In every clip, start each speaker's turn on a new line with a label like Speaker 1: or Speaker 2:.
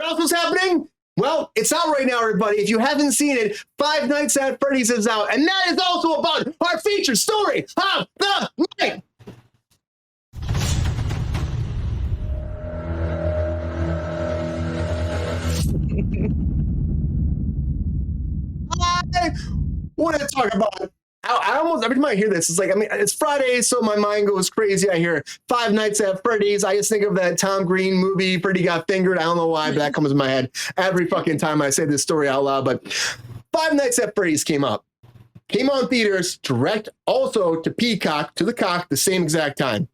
Speaker 1: else was happening? Well, it's out right now, everybody. If you haven't seen it, Five Nights at Freddy's is out. And that is also about our feature story of the night. I want to talk about. I almost every time I hear this, it's like, I mean, it's Friday, so my mind goes crazy. I hear Five Nights at Freddy's. I just think of that Tom Green movie, Freddy Got Fingered. I don't know why, but that comes in my head every fucking time I say this story out loud. But Five Nights at Freddy's came on theaters, direct also to Peacock, to the cock, the same exact time.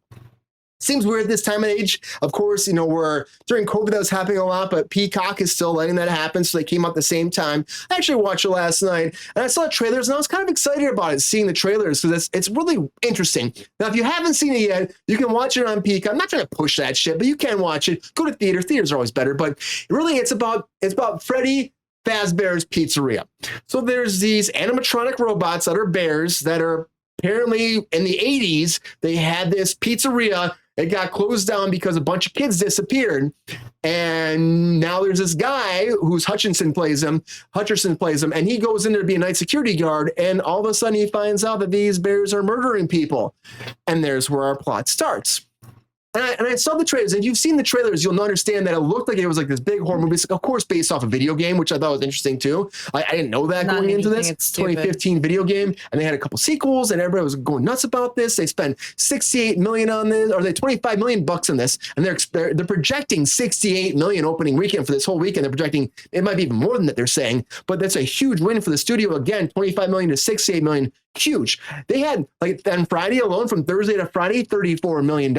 Speaker 1: Seems weird this time of age. Of course, you know, we're during COVID that was happening a lot, but Peacock is still letting that happen. So they came out at the same time. I actually watched it last night and I saw trailers and I was kind of excited about it, seeing the trailers, because it's really interesting. Now, if you haven't seen it yet, you can watch it on Peacock. I'm not trying to push that shit, but you can watch it. Go to theaters. Theaters are always better, but really it's about Freddy Fazbear's Pizzeria. So there's these animatronic robots that are bears that are apparently in the 80s, they had this pizzeria. It got closed down because a bunch of kids disappeared. And now there's this guy who's Hutcherson plays him, and he goes in there to be a night security guard. And all of a sudden he finds out that these bears are murdering people. And there's where our plot starts. And I saw the trailers, and if you've seen the trailers, you'll understand that it looked like it was like this big horror movie, of course, based off a video game, which I thought was interesting too. I didn't know that going into this. 2015 video game, and they had a couple sequels, and everybody was going nuts about this. They spent $68 million on this, or they $25 million on this, and they're projecting $68 million opening weekend for this whole weekend. They're projecting it might be even more than that. They're saying, but that's a huge win for the studio. Again, $25 million to $68 million. Huge. They had, like, on Friday alone, from Thursday to Friday, $34 million.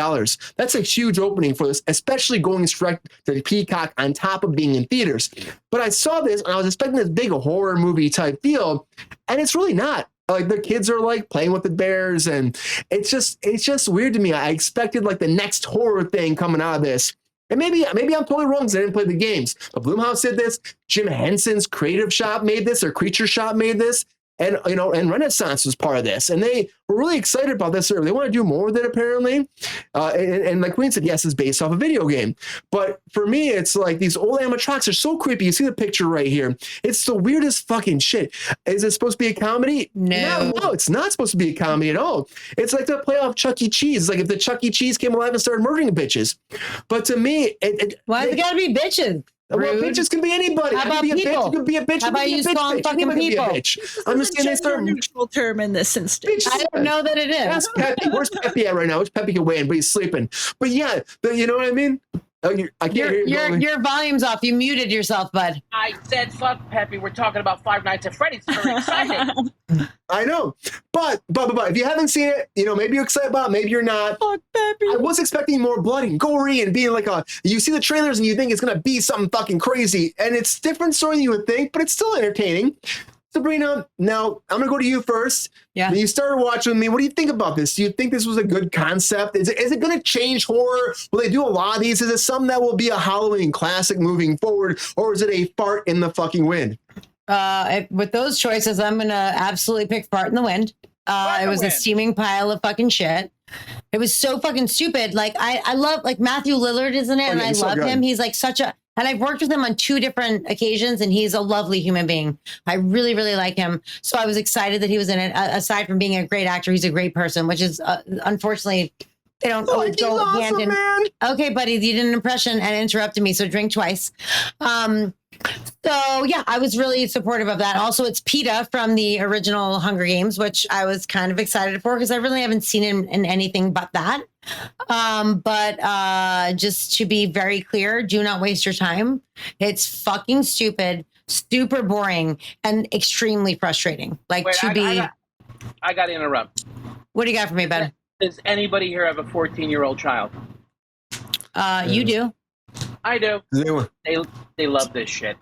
Speaker 1: That's a huge opening for this, especially going straight to the Peacock on top of being in theaters. But I saw this and I was expecting this big horror movie type feel, and it's really not. Like, the kids are like playing with the bears, and it's just weird to me. I expected like the next horror thing coming out of this. And maybe I'm totally wrong because I didn't play the games. But Blumhouse did this. Jim Henson's Creative Shop made this, or Creature Shop made this. And, you know, and Renaissance was part of this. And they were really excited about this. They want to do more with it, apparently. And like Queen said, yes, it's based off a video game. But for me, it's like these old animatronics are so creepy. You see the picture right here. It's the weirdest fucking shit. Is it supposed to be a comedy? No, it's not supposed to be a comedy at all. It's like the play off Chuck E. Cheese. It's like if the Chuck E. Cheese came alive and started murdering bitches. But to me,
Speaker 2: why it gotta be bitches?
Speaker 1: Well, bitches can be anybody.
Speaker 2: How about people?
Speaker 1: You can be a bitch.
Speaker 2: How about you call fucking people?
Speaker 1: I'm just going to start
Speaker 3: neutral term in this instance.
Speaker 2: I don't know that it is.
Speaker 1: Ask Peppy. Where's Peppy at right now? Which Peppy can weigh in, but he's sleeping. But yeah, you know what I mean? I can't hear you.
Speaker 2: Your volume's off. You muted yourself, bud.
Speaker 4: I said, fuck Peppy. We're talking about Five Nights at Freddy's. Very excited.
Speaker 1: I know. But if you haven't seen it, you know, maybe you're excited about it, maybe you're not.
Speaker 3: Fuck Peppy.
Speaker 1: I was expecting more bloody and gory and being like you see the trailers and you think it's going to be something fucking crazy. And it's a different story than you would think, but it's still entertaining. Sabrina, now I'm going to go to you first.
Speaker 2: Yeah.
Speaker 1: You started watching with me. What do you think about this? Do you think this was a good concept? Is it going to change horror? Will they do a lot of these? Is it something that will be a Halloween classic moving forward? Or is it a fart in the fucking wind?
Speaker 2: With those choices, I'm going to absolutely pick Fart in the Wind. It was a steaming pile of fucking shit. It was so fucking stupid. Like, I love, like, Matthew Lillard is in it, and I love him. He's like and I've worked with him on 2 different occasions, and he's a lovely human being. I really, really like him. So I was excited that he was in it. Aside from being a great actor, he's a great person, which is, unfortunately, they don't always go hand in. Okay, buddy, you did an impression and interrupted me, so drink twice. So yeah, I was really supportive of that. Also, it's PETA from the original Hunger Games, which I was kind of excited for because I really haven't seen him in anything but that. But just to be very clear, do not waste your time. It's fucking stupid, super boring, and extremely frustrating. Like,
Speaker 4: Wait, I got to interrupt.
Speaker 2: What do you got for me, Ben?
Speaker 4: Does anybody here have a 14-year-old child?
Speaker 2: You do.
Speaker 4: I do. They love this shit.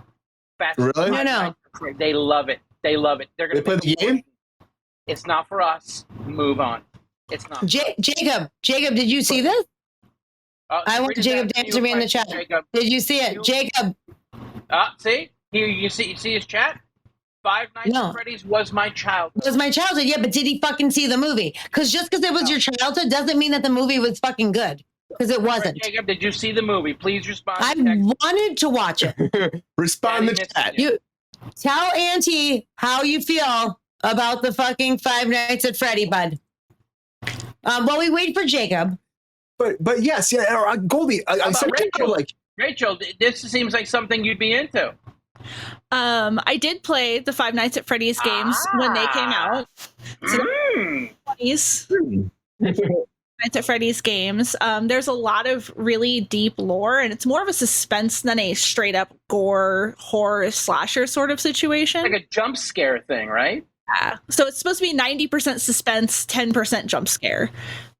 Speaker 1: Really?
Speaker 2: No.
Speaker 4: They love it. They love it. They're gonna
Speaker 1: play the game.
Speaker 4: It's not for us. Move on. It's not.
Speaker 2: Jacob, did you see this? I want Jacob to answer me in the chat. Jacob. Did you see it, Jacob?
Speaker 4: See here. You see his chat. Five Nights at Freddy's was my childhood.
Speaker 2: Was my childhood, yeah, but did he fucking see the movie? Because just because it was your childhood doesn't mean that the movie was fucking good. because it wasn't.
Speaker 4: Jacob, did you see the movie? Please respond.
Speaker 2: I wanted to watch it.
Speaker 1: Respond in the chat.
Speaker 2: You tell Auntie how you feel about the fucking Five Nights at Freddy, bud. While we wait for Jacob.
Speaker 1: But yes, yeah, Goldie. I said
Speaker 4: Rachel, this seems like something you'd be into.
Speaker 3: I did play the Five Nights at Freddy's games when they came out. So 20s. Nights at Freddy's games. There's a lot of really deep lore, and it's more of a suspense than a straight up gore horror slasher sort of situation.
Speaker 4: Like a jump scare thing, right?
Speaker 3: Yeah. So it's supposed to be 90% suspense, 10% jump scare.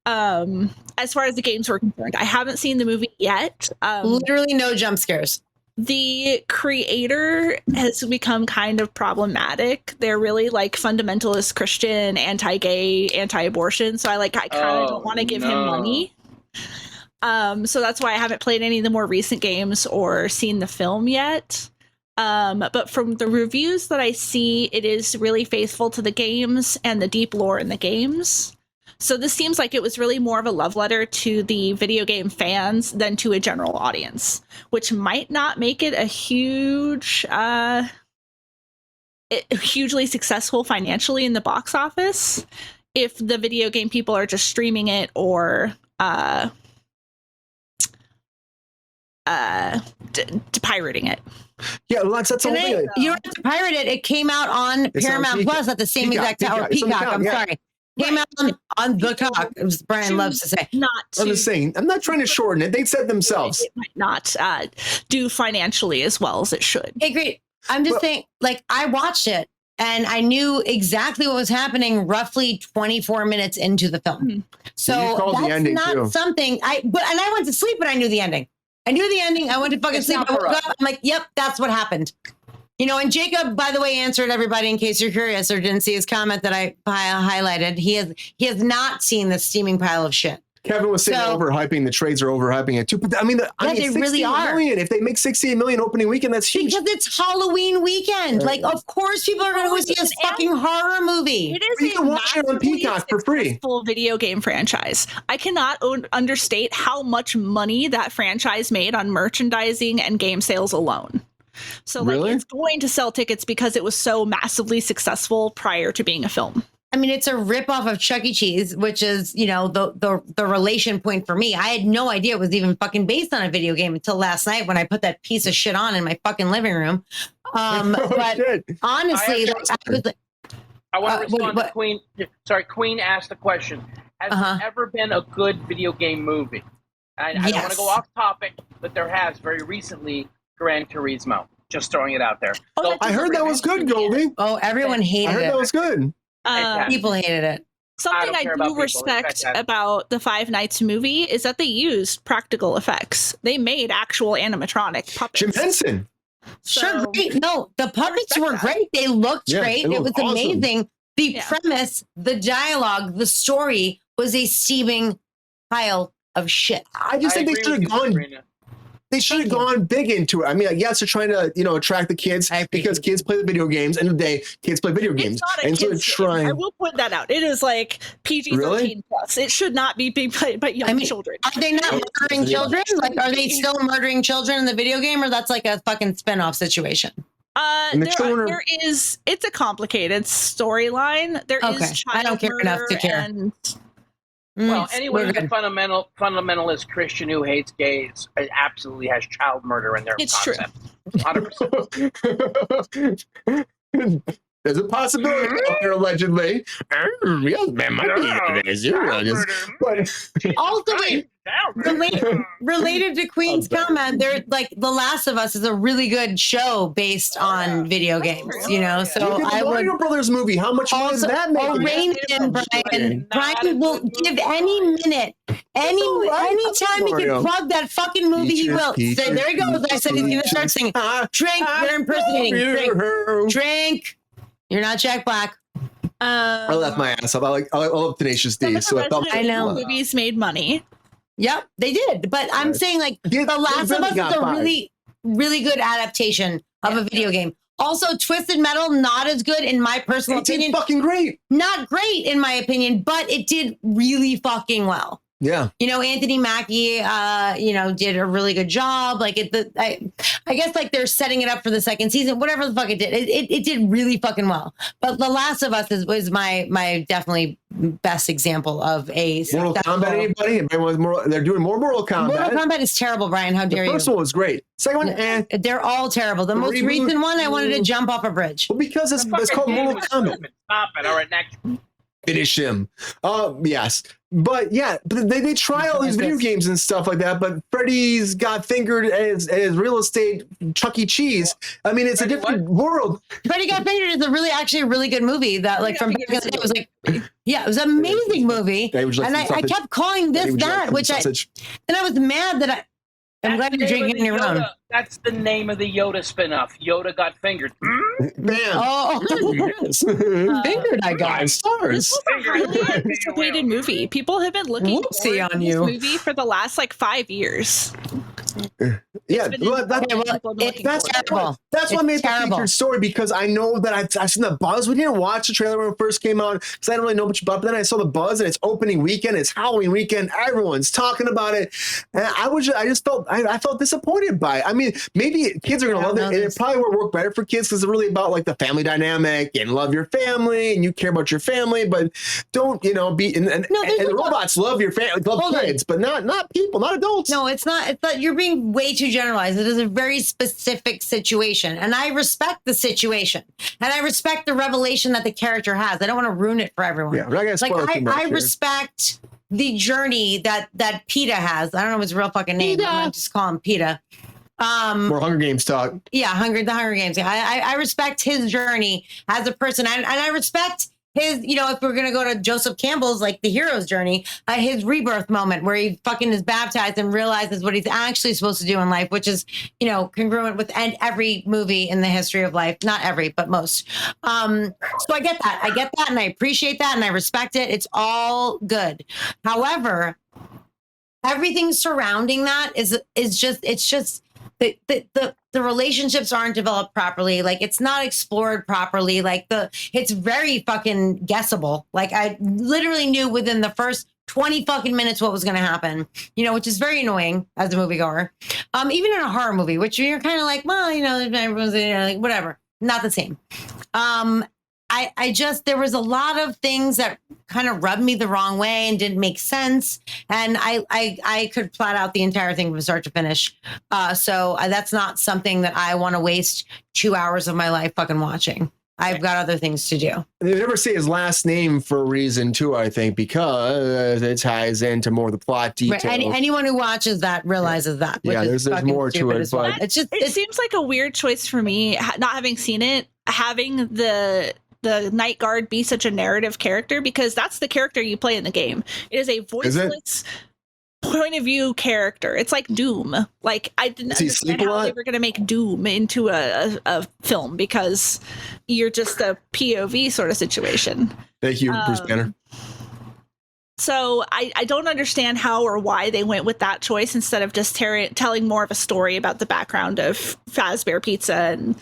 Speaker 3: As far as the games were concerned, I haven't seen the movie yet.
Speaker 2: Literally no jump scares.
Speaker 3: The creator has become kind of problematic. They're really like fundamentalist Christian, anti-gay, anti-abortion. So I kind of don't want to give him money. So that's why I haven't played any of the more recent games or seen the film yet. But from the reviews that I see, it is really faithful to the games and the deep lore in the games. So this seems like it was really more of a love letter to the video game fans than to a general audience, which might not make it a hugely successful financially in the box office if the video game people are just streaming it or pirating it.
Speaker 1: Yeah, that's the whole thing.
Speaker 2: You don't have to pirate it. It came out on Paramount Plus at the same exact time. Peacock. I'm sorry. Came out on the cock, as Brian loves to say.
Speaker 1: I'm just saying, I'm not trying to shorten it. They said themselves.
Speaker 3: It might not do financially as well as it should.
Speaker 2: Hey, great. I'm just saying, I watched it and I knew exactly what was happening roughly 24 minutes into the film. Mm-hmm. So that's not something and I went to sleep, but I knew the ending. I knew the ending. I went to fucking sleep. I woke up. I'm like, yep, that's what happened. And Jacob, by the way, answered everybody in case you're curious or didn't see his comment that I highlighted. He has not seen the steaming pile of shit.
Speaker 1: Kevin was saying overhyping. The trades are overhyping it too. But
Speaker 2: they really are.
Speaker 1: If they make 68 million opening weekend, that's huge.
Speaker 2: Because it's Halloween weekend. Of course, people are going to go see this fucking horror movie.
Speaker 3: It is
Speaker 1: you can watch it on Peacock for free.
Speaker 3: Full video game franchise. I cannot understate how much money that franchise made on merchandising and game sales alone. So it's going to sell tickets because it was so massively successful prior to being a film.
Speaker 2: I mean, it's a ripoff of Chuck E. Cheese, which is, the relation point for me. I had no idea it was even fucking based on a video game until last night when I put that piece of shit on in my fucking living room. But honestly,
Speaker 4: I want to respond to Queen. Sorry, Queen asked the question. Has there ever been a good video game movie? I don't want to go off topic, but there has very recently. Gran Turismo. Just throwing it out there.
Speaker 1: I heard that was good, Goldie.
Speaker 2: Oh, everyone hated it.
Speaker 1: I heard that was good.
Speaker 2: People hated it.
Speaker 3: Something I do respect about the Five Nights movie is that they used practical effects. They made actual animatronic puppets.
Speaker 1: Jim Henson.
Speaker 2: Sure, great. No, the puppets were great. They looked great. It was amazing. The premise, the dialogue, the story was a steaming pile of shit.
Speaker 1: I just think they should have gone. They should have gone big into it. I mean, yes, they're trying to, attract the kids because kids play the video games. End of the day, kids play video games.
Speaker 3: And so they're trying. I will put that out. It is like PG-13 plus. It should not be being played by young children.
Speaker 2: Are they not murdering children? Are they still murdering children in the video game, or that's like a fucking spinoff situation?
Speaker 3: It's a complicated storyline. There is child
Speaker 2: I don't care enough to care.
Speaker 4: Well, anyone who's a fundamentalist Christian who hates gays absolutely has child murder in their concept. It's true.
Speaker 1: 100%. There's a possibility there, allegedly. Yes, man, might be.
Speaker 2: Also, related to Queen's comment, they're like The Last of Us is a really good show based on video games, So
Speaker 1: I would. Mario Brothers movie. How much money does that make?
Speaker 2: Brian will give any minute, any time he can plug that fucking movie. He will. So there he goes. I said he's gonna start singing. Drink. You're impersonating. Drink. You're not Jack Black.
Speaker 1: I left my ass up. I love Tenacious D. So
Speaker 3: I know movies made money.
Speaker 2: Yep, they did. But I'm saying The Last of Us is a really, really good adaptation of a video game. Also, Twisted Metal, not as good in my personal opinion.
Speaker 1: Fucking great.
Speaker 2: Not great in my opinion, but it did really fucking well.
Speaker 1: Yeah.
Speaker 2: You know, Anthony Mackie, did a really good job. Like I guess like they're setting it up for the second season, whatever the fuck it did. It did really fucking well. But The Last of Us was my definitely best example of a
Speaker 1: Mortal Kombat. Anybody? They're doing more Mortal Kombat.
Speaker 2: Mortal Kombat is terrible, Brian. How dare you?
Speaker 1: The first one was great. Second one,
Speaker 2: They're all terrible. The most recent one, I wanted to jump off a bridge.
Speaker 1: Well, because it's called Mortal Kombat.
Speaker 4: Stop it. All right, next.
Speaker 1: Finish him. Yes. But yeah, they try all these video games and stuff like that, but Freddy's got fingered as real estate Chuck E. Cheese. I mean, it's Freddy a different world.
Speaker 2: Freddy Got Fingered is actually a really good movie that like from back in the day, it was like, yeah, it was an amazing movie. And I kept calling this that, which then I was mad that I'm glad you're drinking your own.
Speaker 4: That's the name of the Yoda spinoff. Yoda got fingered.
Speaker 1: Bam.
Speaker 2: Oh, fingered, I got stars.
Speaker 3: This is a really anticipated movie. People have been looking for this movie for the last like 5 years.
Speaker 1: Yeah, that's terrible. That's what made the featured story, because I know that I've seen the buzz. We didn't watch the trailer when it first came out because I didn't really know much about it. But then I saw the buzz, and it's opening weekend, it's Halloween weekend, everyone's talking about it, and I felt disappointed by it. I mean, maybe kids are gonna love it, and it probably will work better for kids because it's really about like the family dynamic and love your family and you care about your family, but don't be and the robots love your family, love kids, but not people, not adults.
Speaker 2: No, it's not. You're being way too generalized. It is a very specific situation, and I respect the situation, and I respect the revelation that the character has. I don't want to ruin it for everyone.
Speaker 1: Yeah, we're not gonna spoil
Speaker 2: I respect the journey that PETA has. I don't know his real fucking name. I'm gonna just call him PETA.
Speaker 1: More Hunger Games talk.
Speaker 2: Yeah, the Hunger Games. I respect his journey as a person, and I respect his, if we're gonna go to Joseph Campbell's like the hero's journey, his rebirth moment where he fucking is baptized and realizes what he's actually supposed to do in life, which is congruent with every movie in the history of life. Not every, but most. So I get that, and I appreciate that, and I respect it. It's all good. However, everything surrounding that is just. The relationships aren't developed properly. Like it's not explored properly. Like it's very fucking guessable. Like I literally knew within the first 20 fucking minutes what was going to happen, which is very annoying as a moviegoer. Even in a horror movie, which you're kind of like, well, everyone's like whatever, not the same. There was a lot of things that kind of rubbed me the wrong way and didn't make sense. And I could plot out the entire thing from start to finish. So that's not something that I want to waste 2 hours of my life fucking watching. I've got other things to do.
Speaker 1: They never say his last name for a reason too, I think, because it ties into more of the plot details.
Speaker 2: Right. Anyone who watches that realizes that.
Speaker 1: Yeah, there's more to it.
Speaker 3: But it seems like a weird choice for me, not having seen it, having the Night Guard be such a narrative character, because that's the character you play in the game. It is a voiceless point of view character. It's like Doom. Like I didn't understand how they were going to make Doom into a film, because you're just a POV sort of situation.
Speaker 1: Thank you, Bruce Banner.
Speaker 3: So I don't understand how or why they went with that choice instead of just telling more of a story about the background of Fazbear Pizza and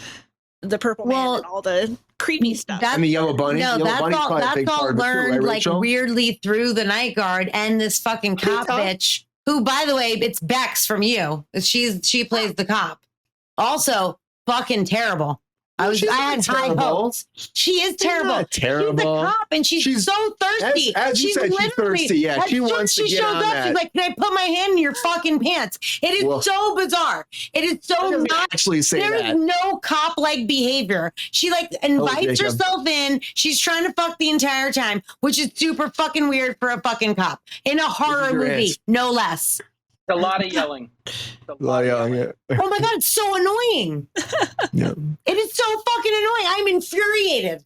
Speaker 3: the Purple Man and all the creepy stuff.
Speaker 1: And the Yellow Bunny.
Speaker 2: No, that's all learned like weirdly through the Night Guard and this fucking cop bitch, who, by the way, it's Bex from You. She plays the cop. Also, fucking terrible. I had high hopes. She is terrible.
Speaker 1: Terrible.
Speaker 2: She's a cop, and she's so thirsty.
Speaker 1: As you said, she's thirsty. Yeah, she wants to get on that.
Speaker 2: She's like, "Can I put my hand in your fucking pants?" It is so bizarre. It is so not.
Speaker 1: Actually, say
Speaker 2: there is no cop-like behavior. She like invites herself in. She's trying to fuck the entire time, which is super fucking weird for a fucking cop in a horror movie, no less.
Speaker 4: A lot of yelling.
Speaker 1: A lot of yelling. Yeah.
Speaker 2: Oh my god, it's so annoying.
Speaker 1: Yeah.
Speaker 2: It is so fucking annoying. I'm infuriated.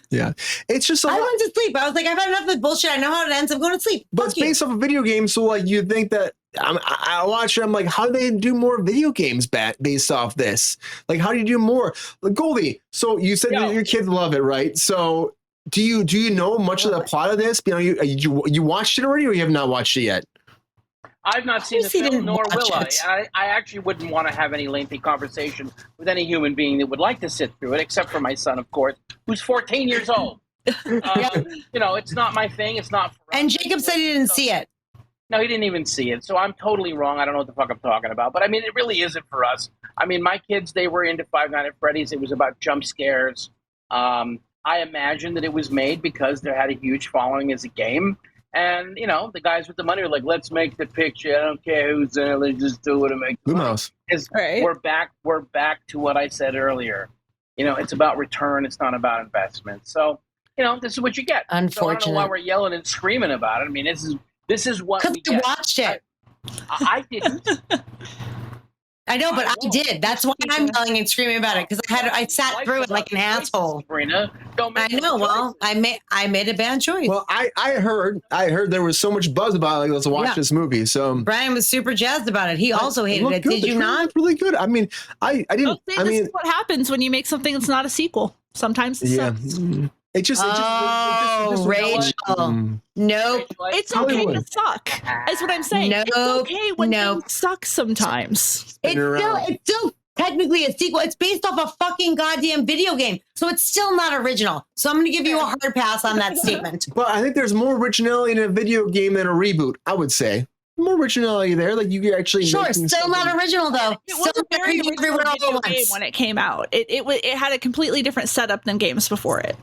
Speaker 1: Yeah. It's just
Speaker 2: I went to sleep. I was like, I've had enough of this bullshit. I know how it ends. I'm going to sleep.
Speaker 1: But it's based off a video game, so like you think that I watch it, I'm like, how do they do more video games based off this? Like, how do you do more? Like, Goldie, so you said your kids love it, right? So do you know much of the plot of this? You watched it already, or you have not watched it yet?
Speaker 4: I've not seen the film, nor will I. I actually wouldn't want to have any lengthy conversation with any human being that would like to sit through it, except for my son, of course, who's 14 years old. It's not my thing. It's not for
Speaker 2: And Jacob said he didn't see it.
Speaker 4: No, he didn't even see it. So I'm totally wrong. I don't know what the fuck I'm talking about. But I mean, it really isn't for us. I mean, my kids, they were into Five Nights at Freddy's. It was about jump scares. I imagine that it was made because they had a huge following as a game. And, you know, the guys with the money were like, let's make the picture. I don't care who's in it. Let's just do it and make the money.
Speaker 3: Right.
Speaker 4: We're back to what I said earlier. You know, it's about return. It's not about investment. So, you know, this is what you get.
Speaker 2: Unfortunate.
Speaker 4: So I don't know why we're yelling and screaming about it. I mean, this is what we get.
Speaker 2: Watched it.
Speaker 4: I didn't.
Speaker 2: I know, but I did. That's why I'm yelling and screaming about it, because I sat through it like an asshole.
Speaker 4: Sabrina, don't make
Speaker 2: I know. Well, I made a bad choice.
Speaker 1: Well, I heard there was so much buzz about it. Like, let's watch this movie. So
Speaker 2: Brian was super jazzed about it. He also hated it. Did you not?
Speaker 1: Really good. I mean, I didn't.
Speaker 3: This is what happens when you make something that's not a sequel. Sometimes it sucks.
Speaker 1: It just
Speaker 2: Rachel. Nope.
Speaker 3: It's okay to suck. That's what I'm saying.
Speaker 2: Nope.
Speaker 3: It's okay when things suck sometimes.
Speaker 2: It's still technically a sequel. It's based off a fucking goddamn video game. So it's still not original. So I'm going to give you a hard pass on that statement.
Speaker 1: But I think there's more originality in a video game than a reboot, I would say. More originality there. Like, you could actually
Speaker 2: still not original though.
Speaker 3: It was a very original video game when it came out. It had a completely different setup than games before it.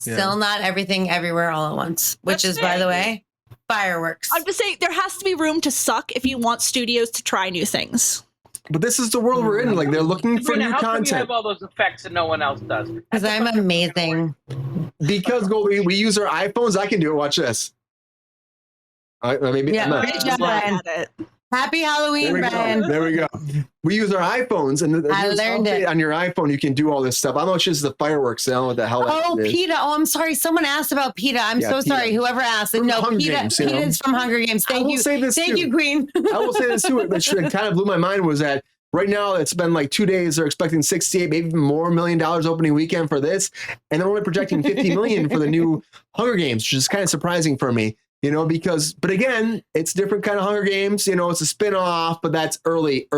Speaker 2: Still not everything everywhere all at once, which is, by the way, fireworks.
Speaker 3: I'm just saying there has to be room to suck if you want studios to try new things.
Speaker 1: But this is the world we're in. Like, they're looking for new
Speaker 4: how
Speaker 1: content.
Speaker 4: Come you have all those effects and no one else does?
Speaker 2: Because I'm amazing.
Speaker 1: Because Goldie, we use our iPhones. I can do it. Watch this. Maybe.
Speaker 2: Great job, Brian. Happy Halloween, Brian.
Speaker 1: There we go. We use our iPhones, and
Speaker 2: I learned it.
Speaker 1: On your iPhone, you can do all this stuff. I don't know if it's just the fireworks. I don't know what the hell that is.
Speaker 2: PETA. Oh, I'm sorry. Someone asked about PETA. I'm so sorry. Whoever asked. No, PETA is from Hunger Games. Thank you. Thank you, Queen.
Speaker 1: I will say this too, which kind of blew my mind, was that right now it's been like 2 days. They're expecting 68, maybe even more $1 million opening weekend for this, and they're only projecting 50 million for the new Hunger Games, which is kind of surprising for me. You know, but again, it's different kind of Hunger Games. You know, it's a spin-off, but that's early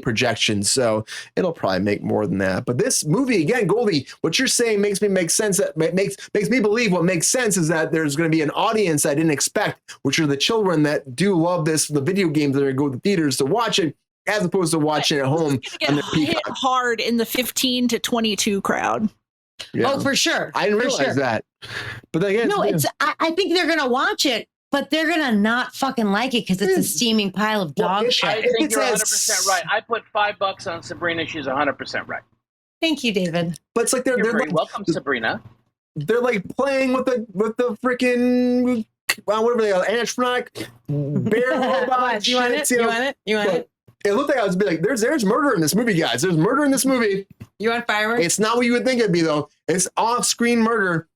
Speaker 1: projections. So it'll probably make more than that. But this movie, again, Goldie, what you're saying makes me make sense. That makes me believe what makes sense is that there's going to be an audience I didn't expect, which are the children that do love the video games that are going to go to theaters to watch it, as opposed to watching it at home.
Speaker 3: Hit hard in the 15 to 22 crowd.
Speaker 1: Yeah.
Speaker 2: Oh, for sure.
Speaker 1: I didn't realize that. But again,
Speaker 2: no, I think they're gonna watch it, but they're gonna not fucking like it because it's a steaming pile of dog shit.
Speaker 4: I think you're 100% right. I put $5 on Sabrina. She's 100% right.
Speaker 2: Thank you, David.
Speaker 1: But it's like they're
Speaker 4: very
Speaker 1: like,
Speaker 4: welcome, Sabrina.
Speaker 1: They're like playing with the freaking whatever they are, animatronic bear robot.
Speaker 2: You want it? You want it?
Speaker 1: It looked like I was like, there's murder in this movie, guys. There's murder in this movie.
Speaker 2: You want fireworks?
Speaker 1: It's not what you would think it'd be, though. It's off-screen murder.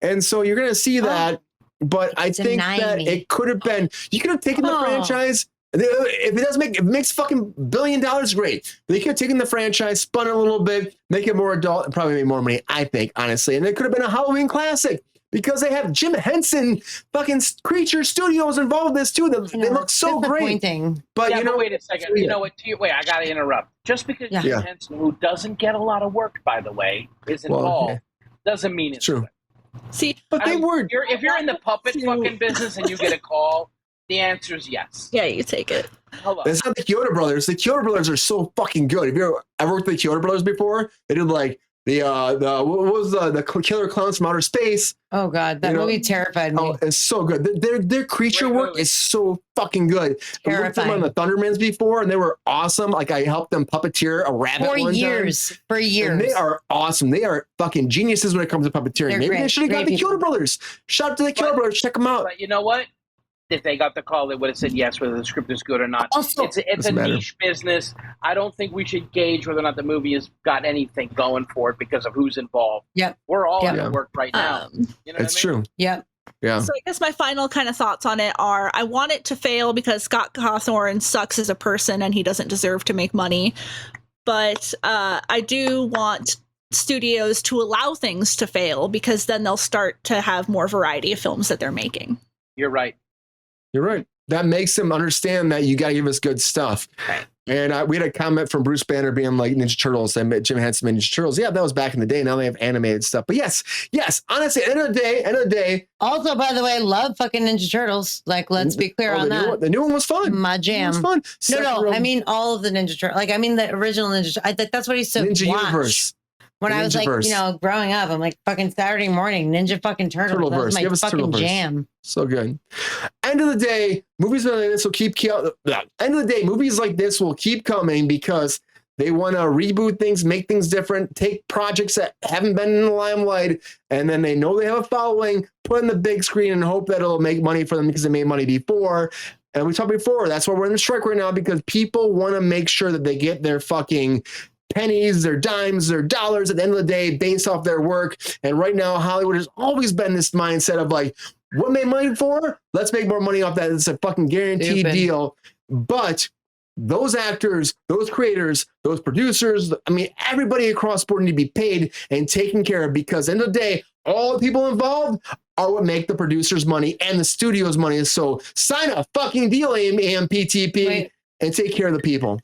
Speaker 1: And so you're going to see that. But I think that it could have been, you could have taken the franchise. If it makes fucking $1 billion, great. They could have taken the franchise, spun it a little bit, make it more adult, and probably make more money, I think, honestly. And it could have been a Halloween classic. Because they have Jim Henson, fucking Creature Studios involved in this too. They look so great.
Speaker 4: But you know, wait a second. You know what? Wait, I got to interrupt. Just because Jim Henson, who doesn't get a lot of work, by the way, is involved, doesn't mean it's true.
Speaker 3: See,
Speaker 1: but
Speaker 4: if you're in the puppet fucking business and you get a call, the answer is yes.
Speaker 3: Yeah, you take it.
Speaker 4: Hello.
Speaker 1: It's not the Kyoto Brothers. The Kyoto Brothers are so fucking good. Have you ever worked with the Kyoto Brothers before? They did like what was the Killer Clowns from Outer Space?
Speaker 2: Oh God, that movie terrified me.
Speaker 1: Oh, it's so good. Their creature work is so fucking good. I worked with them on the Thundermans before, and they were awesome. Like, I helped them puppeteer a rabbit
Speaker 2: for years. And
Speaker 1: they are awesome. They are fucking geniuses when it comes to puppeteering. Maybe they should have got the Kyoto Brothers. Shout out to the Kyoto Brothers. Check them out.
Speaker 4: But you know what? If they got the call, they would have said yes, whether the script is good or not.
Speaker 2: Also,
Speaker 4: it's a niche business. I don't think we should gauge whether or not the movie has got anything going for it because of who's involved.
Speaker 2: Yep.
Speaker 4: We're all at work right now.
Speaker 1: You know it's true.
Speaker 2: Yep.
Speaker 1: Yeah.
Speaker 3: So I guess my final kind of thoughts on it are, I want it to fail because Scott Cawthon sucks as a person and he doesn't deserve to make money. But I do want studios to allow things to fail because then they'll start to have more variety of films that they're making.
Speaker 4: You're right.
Speaker 1: You're right. That makes them understand that you got to give us good stuff.
Speaker 4: Right.
Speaker 1: And we had a comment from Bruce Banner being like Ninja Turtles and Jim Henson made Ninja Turtles. Yeah, that was back in the day. Now they have animated stuff. But yes. Honestly, end of the day.
Speaker 2: Also, by the way, love fucking Ninja Turtles. Like, let's be clear on that.
Speaker 1: The new one was fun.
Speaker 2: My jam.
Speaker 1: It was fun.
Speaker 2: No. I mean all of the Ninja Turtles. Like, I mean the original Ninja. That's what he's so
Speaker 1: Ninja Universe.
Speaker 2: When I was like, growing up, I'm like fucking Saturday morning, Ninja fucking Turtles. That was my fucking jam.
Speaker 1: So good. End of the day, movies like this will keep movies like this will keep coming because they want to reboot things, make things different, take projects that haven't been in the limelight, and then they know they have a following, put in the big screen and hope that it'll make money for them because they made money before. And we talked before, that's why we're in the strike right now, because people want to make sure that they get their fucking pennies, their dimes, their dollars at the end of the day based off their work. And right now, Hollywood has always been this mindset of like, what made money for? Let's make more money off that. It's a fucking guaranteed deal. But those actors, those creators, those producers, I mean, everybody across the board need to be paid and taken care of because at the end of the day, all the people involved are what make the producers money and the studios money. So sign a fucking deal, AMPTP, and take care of the people.